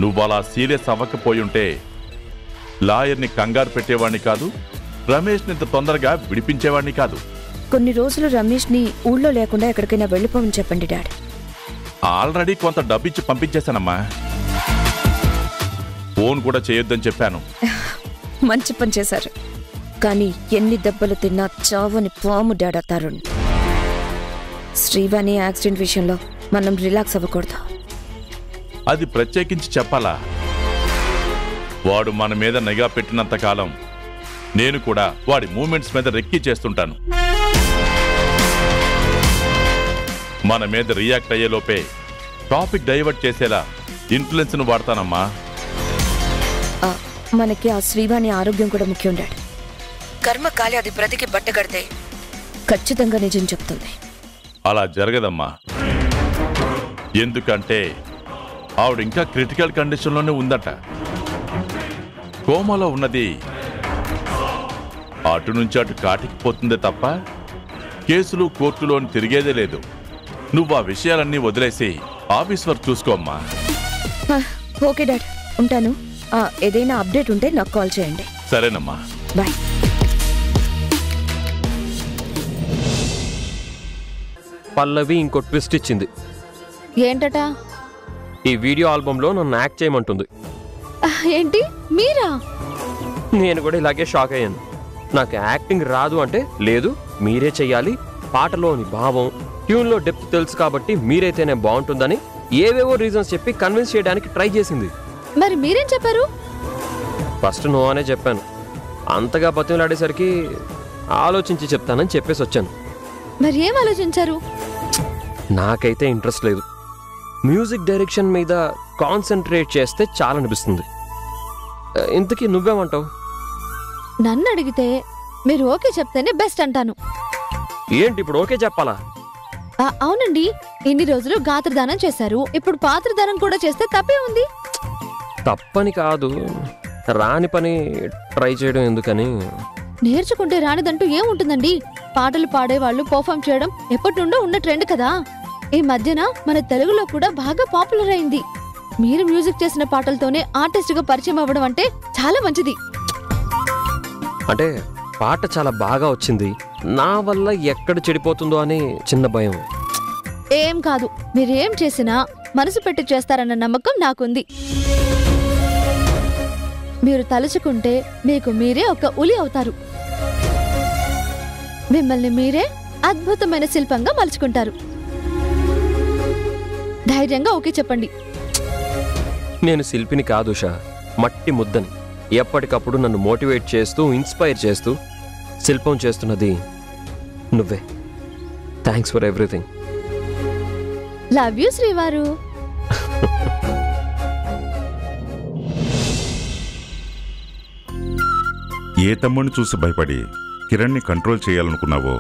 నువ్వలా సీరియస్ అవ్వకపోయుంటే లాయర్ని కంగారు పెట్టేవాణ్ణి కాదు, రమేష్ని ఇంత తొందరగా విడిపించేవాణ్ణి కాదు. కొన్ని రోజులు రమేష్ని ఊళ్ళో లేకుండా ఎక్కడికైనా వెళ్ళిపోమని చెప్పండి డాడ్. ఆల్రెడీ కొంత డబ్బిచ్చి పంపించేశానమ్మా. ఫోన్ కూడా చేయొద్దని చెప్పాను. మంచి పని చేశారు. కానీ ఎన్ని దెబ్బలు తిన్నా చావని పాము డాడ్ తరుణ్. శ్రీవాణి యాక్సిడెంట్ విషయంలో మనం రిలాక్స్ అవ్వకూడదు. అది ప్రత్యేకించి చెప్పాలా? వాడు మన మీద నిఘా పెట్టినంత కాలం నేను కూడా వాడి మూమెంట్స్ మీద రెక్కి చేస్తుంటాను. మన మీద రియాక్ట్ అయ్యేలోపే టాపిక్ డైవర్ట్ చేసేలా ఇన్ఫ్లుయెన్స్ను వాడతానమ్మా. మనకి ఆ శ్రీవాణి ఆరోగ్యం కూడా ముఖ్యం డాడ్. కర్మకాలి అది బ్రతికి బట్టగడితే ఖచ్చితంగా నిజం చెప్తుంది. అలా జరగదమ్మా. ఎందుకంటే ఆవిడ ఇంకా క్రిటికల్ కండిషన్లోనే ఉందట. కోమాలో ఉన్నది. అటు నుంచి అటు కాటికి పోతుందే తప్ప కేసులు కోర్టులోని తిరిగేదే లేదు. నువ్వు ఆ విషయాలన్నీ వదిలేసి ఆఫీస్ వర్క్ చూసుకోమ్మా. ఓకే డాడ్, ఉంటాను. ఏదైనా అప్డేట్ ఉంటే నాకు కాల్ చేయండి. సరేనమ్మా, బాయ్. పల్లవి ఇంకో ట్విస్ట్ ఇచ్చింది. ఏంటట? ఈ వీడియో ఆల్బంలో నన్ను యాక్ట్ చేయమంటుంది. ఏంటి మీరా? నేను కూడా ఇలాగే షాక్ అయ్యాను. నాకు యాక్టింగ్ రాదు అంటే లేదు మీరే చెయ్యాలి, పాటలోని భావం ట్యూన్లో డెప్త్ తెలుసు కాబట్టి మీరైతేనే బాగుంటుందని ఏవేవో రీజన్స్ చెప్పి కన్విన్స్ చేయడానికి ట్రై చేసింది. మరి మీరేం చెప్పారు? ఫస్ట్ నో అనే చెప్పాను. అంతగా బతిమలాడేసరికి ఆలోచించి చెప్తానని చెప్పేసి వచ్చాను. మరి ఏం ఆలోచించారు? నాకైతే ఇంట్రెస్ట్ లేదు. మ్యూజిక్ డైరెక్షన్ మీద కాన్సన్ట్రేట్ చేస్తే చాలా అనిపిస్తుంది. ఇంతకీ నువ్వేమంటావు? నన్ను అడిగితే మీరు ఓకే చెప్తేనే బెస్ట్ అంటాను. ఏంటి ఇప్పుడు ఓకే చెప్పాలా? అవునండి, ఇన్ని రోజులు గాత్రదానం చేశారు, ఇప్పుడు పాత్రదానం కూడా చేస్తే తప్పే ఉంది. తప్పని కాదు, రాని పని ట్రై చేయడం ఎందుకని. నేర్చుకుంటే రానిదంటూ ఏముంటుందండి? పాటలు పాడేవాళ్ళు పర్ఫామ్ చేయడం ఎప్పటి నుండో ఉన్న ట్రెండ్ కదా. ఈ మధ్యన మన తెలుగులో కూడా బాగా పాపులర్ అయింది. మీరు మ్యూజిక్ చేసిన పాటలతోనే ఆర్టిస్ట్ గా పరిచయం అవ్వడం అంటే చాలా మంచిది. అంటే పాట చాలా బాగా వచ్చింది, నా వల్ల ఎక్కడ చెడిపోతుందో అని చిన్న భయం. ఏం కాదు, మీరేం చేసినా మనసు పెట్టి చేస్తారన్న నమ్మకం నాకుంది. మీరు తలుచుకుంటే మీకు మీరే ఒక ఉలి అవుతారు. మిమ్మల్ని మీరే అద్భుతమైన శిల్పంగా మలుచుకుంటారు. ధైర్యంగా ఓకే చెప్పండి. నేను శిల్పిని కాదు ఉషా, మట్టి ముద్దని. ఎప్పటికప్పుడు నన్ను మోటివేట్ చేస్తూ ఇన్స్పైర్ చేస్తూ శిల్పం చేస్తున్నది నువ్వే. Thanks for everything. Love you శ్రీవారు. ఏ తమ్ముడిని చూసి భయపడి కిరణ్ని కంట్రోల్ చేయాలనుకున్నావో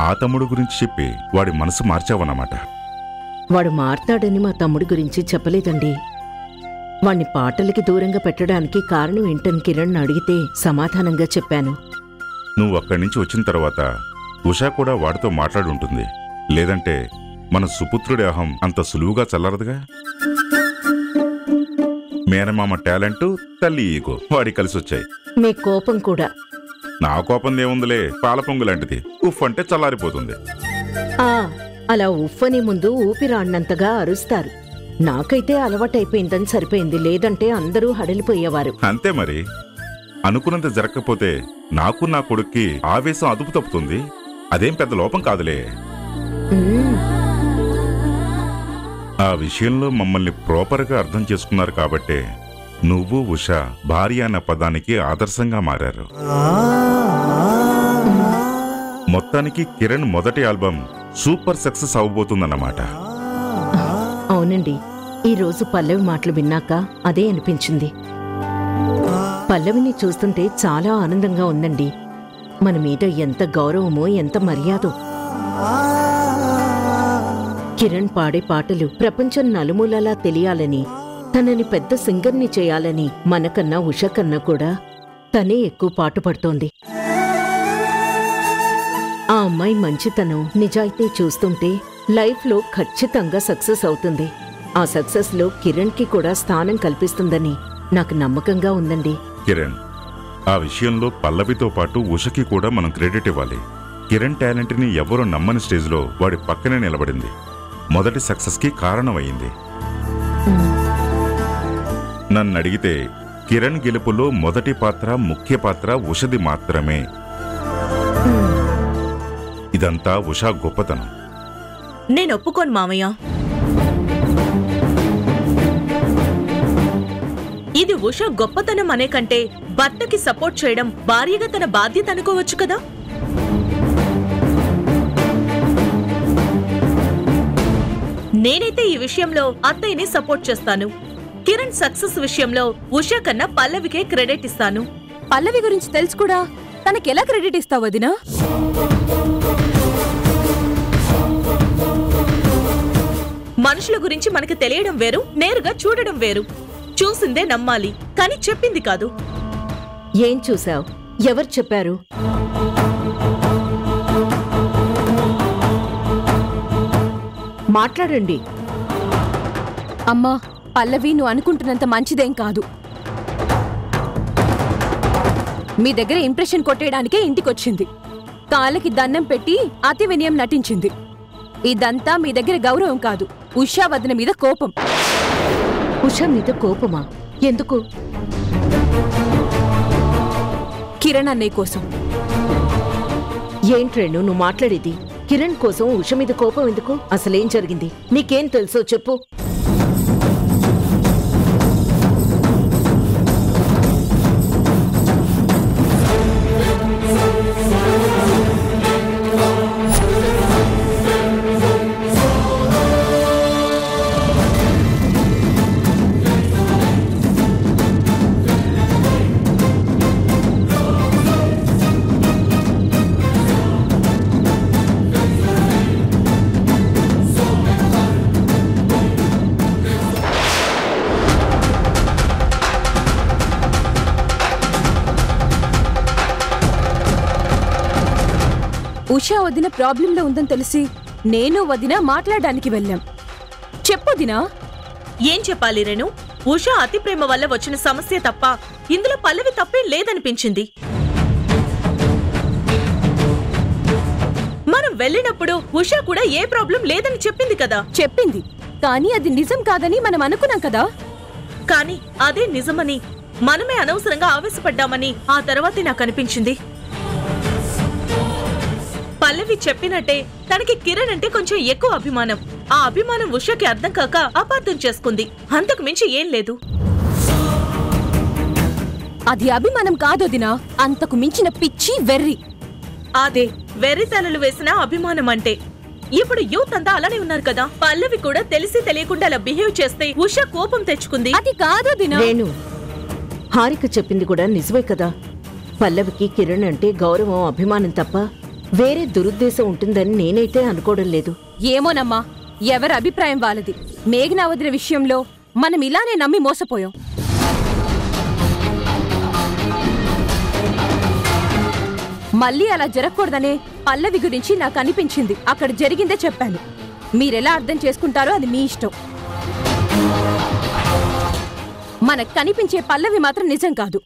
ఆ తమ్ముడు గురించి చెప్పి వాడి మనసు మార్చావన్నమాట. వాడు మారతాడని మా తమ్ముడి గురించి చెప్పలేదండి. వాణ్ణి పాటలకి దూరంగా పెట్టడానికి కారణం ఏంటని కిరణ్ అడిగితే సమాధానంగా చెప్పాను. నువ్వు అక్కడి నుంచి వచ్చిన తర్వాత ఉషా కూడా వాడితో మాట్లాడుంటుంది. లేదంటే మన సుపుత్రుడి అహం అంత సులువుగా చల్లరదుగా. మేనమామ టాలెంటు, తల్లి ఈగో వాడి కలిసొచ్చాయి. మీ కోపం కూడా. నా కోపం ఏముందిలే, పాల పొంగు లాంటిది. ఉఫ్ అంటే చల్లారిపోతుంది. అలా ఉఫ్ఫని ముందు ఊపిరాడినంతగా అరుస్తారు. నాకైతే అలవాటైపోయిందని సరిపోయింది, లేదంటే అందరూ హడలిపోయేవారు. అంతే మరి. అనుకున్నంత జరగకపోతే నాకు నా కొడుక్కి ఆవేశం అదుపు తప్పుతుంది. అదేం పెద్ద లోపం కాదులే. ఆ విషయంలో మమ్మల్ని ప్రాపర్గా అర్థం చేసుకున్నారు కాబట్టే నువ్వు ఉషా భార్య అన్న పదానికి ఆదర్శంగా మారారు. మొత్తానికి కిరణ్ మొదటి ఆల్బమ్ సూపర్ సక్సెస్ అవబోతుందన్నమాట. అవునండి, ఈరోజు పల్లవి మాటలు విన్నాక అదే అనిపించింది. పల్లవిని చూస్తుంటే చాలా ఆనందంగా ఉందండి. మన మీద ఎంత గౌరవమో, ఎంత మర్యాదో. కిరణ్ పాడే పాటలు ప్రపంచం నలుమూలలా తెలియాలని, తనని పెద్ద సింగర్ని చేయాలని మనకన్నా ఉష కన్నా కూడా తనే ఎక్కువ పాటుపడుతోంది. ఆ అమ్మాయి మంచితనం, నిజాయితీ చూస్తుంటే లైఫ్లో ఖచ్చితంగా సక్సెస్ అవుతుంది. ఆ సక్సెస్ లో కిరణ్ కి కూడా స్థానం కల్పిస్తుందని నాకు నమ్మకంగా ఉందండి. కిరణ్, ఆ విషయంలో పల్లవితో పాటు ఉషకి కూడా మనం క్రెడిట్ ఇవ్వాలి. కిరణ్ టాలెంట్ ని ఎవరూ నమ్మని స్టేజ్లో వాడి పక్కనే నిలబడింది. మొదటి సక్సెస్ కి కారణమైంది. నన్ను అడిగితే కిరణ్ గెలుపులో మొదటి పాత్ర, ముఖ్య పాత్ర ఉషది మాత్రమే. ఇదంతా ఉషా గొప్పతనం. నేను ఒప్పుకోను మామయ్య. ఇది ఉష గొప్పతనం అనే కంటే భర్తకి సపోర్ట్ చేయడం భార్యగా తన బాధ్యత అనుకోవచ్చు కదా. నేనైతే ఈ విషయంలో అత్తయ్యని సపోర్ట్ చేస్తాను. కిరణ్ సక్సెస్ విషయంలో ఉష కన్నా పల్లవికే క్రెడిట్ ఇస్తాను. పల్లవి గురించి తెలుసు కూడా తనకెలా క్రెడిట్ ఇస్తావు వదినా? మనుషుల గురించి మనకు తెలియడం వేరు, నేరుగా చూడడం వేరు. చూసిందే నమ్మాలి, కానీ చెప్పింది కాదు. ఏం చూసావ్? ఎవరు చెప్పారు? మాట్లాడండి. అమ్మా, పల్లవి నువ్వు అనుకుంటున్నంత మంచిదేం కాదు. మీ దగ్గర ఇంప్రెషన్ కొట్టేయడానికే ఇంటికొచ్చింది. కాళ్ళకి దండం పెట్టి అతి వినయం నటించింది. ఇదంతా మీ దగ్గర గౌరవం కాదు, ఉషా వదిన మీద కోపం. ఉష మీద కోపమా? ఎందుకు? కిరణ్ అన్నయ్య కోసం. ఏంట్రేణు నువ్వు మాట్లాడేది? కిరణ్ కోసం ఉష మీద కోపం ఎందుకు? అసలేం జరిగింది? నీకేం తెలుసో చెప్పు. ఉషా వదిన ప్రాబ్లంలో ఉందని తెలిసి నేను వదిన మాట్లాడడానికి వెళ్ళాం. చెప్పొదినా. ఏం చెప్పాలి రేణు? ఉష అతి ప్రేమ వల్ల వచ్చిన సమస్య తప్ప ఇందులో పల్లవి తప్పే లేదనిపించింది. మనం వెళ్ళినప్పుడు ఉష కూడా ఏ ప్రాబ్లం లేదని చెప్పింది కదా. చెప్పింది, కానీ అది నిజం కాదని మనం అనుకున్నాం కదా. కానీ అదే నిజమని, మనమే అనవసరంగా ఆవేశపడ్డామని ఆ తర్వాతే నాకు అనిపించింది. పల్లవి చెప్పినట్టే తనకి కిరణ్ అంటే కొంచెం ఎక్కువ అభిమానం. ఆ అభిమానం ఉషకి అర్థం కాక అపార్థం చేసుకుంది. అంతకు మించి ఏం లేదు. అది అభిమానం కాదొదినా, అంతకు మించిన పిచ్చి వెర్రి. అదే వెర్రితలలు వేసిన అభిమానం అంటే. ఇప్పుడు యూత్ అంతా అలానే ఉన్నారు కదా. పల్లవి కూడా తెలిసి తెలియకుండా అలా బిహేవ్ చేస్తే ఉష కోపం తెచ్చుకుంది. అది కాదొదినా. రేణు, హారిక చెప్పింది కూడా నిజమే కదా. పల్లవికి కిరణ్ అంటే గౌరవం, అభిమానం తప్ప వేరే దురుద్దేశం ఉంటుందని నేనైతే అనుకోవడం లేదు. ఏమోనమ్మా, ఎవరి అభిప్రాయం వాళ్ళది. మేఘనా వదిన విషయంలో మనం ఇలానే నమ్మి మోసపోయాం. మళ్ళీ అలా జరగకూడదనే పల్లవి గురించి నాకు అనిపించింది. అక్కడ జరిగిందే చెప్పాను. మీరెలా అర్థం చేసుకుంటారో అది మీ ఇష్టం. మనకు కనిపించే పల్లవి మాత్రం నిజం కాదు.